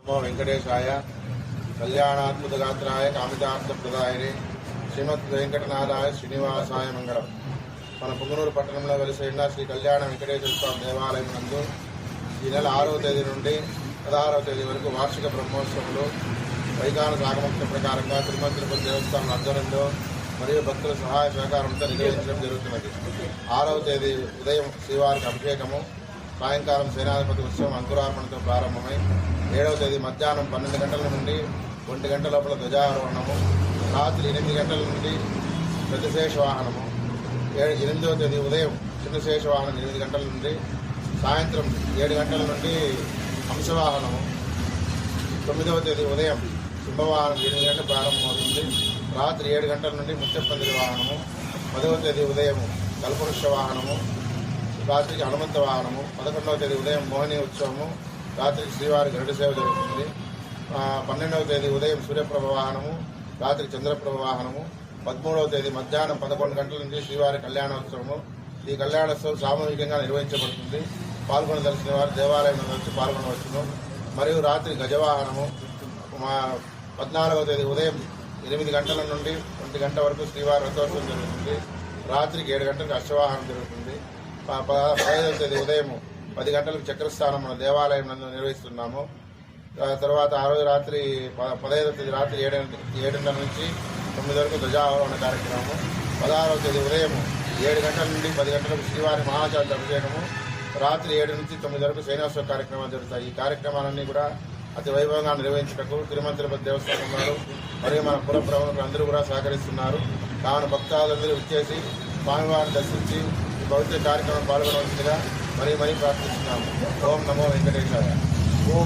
नमो वेंकटेशाय कल्याणात्मगात्राय कामितार्थप्रदायिने श्रीमद् वेंकटनाथाय श्रीनिवासाय मंगళం. మన పుంగనూరు పట్టణంలో వెలిసిన శ్రీ కళ్యాణ వెంకటేశ్వర స్వామి దేవాలయం నందు ఈ నెల 6వ తేదీ నుండి 16వ తేదీ వరకు వార్షిక బ్రహ్మోత్సవంలో వైకాన సాగమోక్త ప్రకారంగా తిరుమల దేవస్థానం ఆధ్వర్యంలో మరియు భక్తుల సహాయ సహకారంతో నిర్వహించడం జరుగుతున్నది. 6వ తేదీ ఉదయం శ్రీవారికి అభిషేకము, సాయంకాలం సేనాధిపతి ఉత్సవం అంకురార్పణతో ప్రారంభమై 7వ తేదీ మధ్యాహ్నం 12 గంటల నుండి 1 గంట లోపల ధ్వజారోహణము, రాత్రి 8 గంటల నుండి పెద్దశేష వాహనము, 8వ తేదీ ఉదయం చిన్నశేష వాహనం 8 గంటల నుండి సాయంత్రం 7 గంటల నుండి హంసవాహనము, 9వ తేదీ ఉదయం సింహవాహనం 8 గంటల ప్రారంభమవుతుంది. రాత్రి 7 గంటల నుండి ముత్యపందిరి వాహనము, 10వ తేదీ ఉదయం కల్పవృక్ష వాహనము, రాత్రికి హనుమంత వాహనము, 11వ తేదీ ఉదయం మోహిని ఉత్సవము, రాత్రికి శ్రీవారి గరుడ సేవ జరుగుతుంది. 12వ తేదీ ఉదయం సూర్యప్రభ వాహనము, రాత్రి చంద్రప్రభ వాహనము, 13వ తేదీ మధ్యాహ్నం 11 గంటల నుంచి శ్రీవారి కళ్యాణోత్సవము. ఈ కళ్యాణోత్సవం సామూహికంగా నిర్వహించబడుతుంది. పాల్గొనదలిచిన వారు దేవాలయం వచ్చి పాల్గొనవచ్చును. మరియు రాత్రి గజవాహనము 14వ తేదీ ఉదయం 8 గంటల నుండి 1 గంట వరకు శ్రీవారి రథోత్సవం జరుగుతుంది. రాత్రికి 7 గంటలకు అశ్వవాహనం జరుగుతుంది. 15వ తేదీ ఉదయం 10 గంటలకు చక్రస్థానం మన దేవాలయం నందు నిర్వహిస్తున్నాము. తర్వాత ఆ రోజు రాత్రి 15వ తేదీ రాత్రి 7:30 నుంచి 9 వరకు ధ్వజారోహణ కార్యక్రమము. 16వ తేదీ ఉదయం 7 గంటల నుండి 10 గంటలకు శ్రీవారి మహాచార్య అభిషేకము, రాత్రి 7 నుంచి 9 వరకు శయనోత్సవ కార్యక్రమాలు జరుగుతాయి. ఈ కార్యక్రమాలన్నీ కూడా అతి వైభవంగా నిర్వహించటకు తిరుమల తిరుపతి దేవస్థానం వారు మరియు మన పుర ప్రముఖులు అందరూ కూడా సహకరిస్తున్నారు. కావున భక్తాదులందరూ ఇచ్చేసి స్వామివారిని దర్శించి ఈ భౌతిక కార్యక్రమం పాల్గొనవలసిందిగా మరీ ప్రార్థిస్తున్నాము. ఓం నమో వెంకటేశాయ. ఓం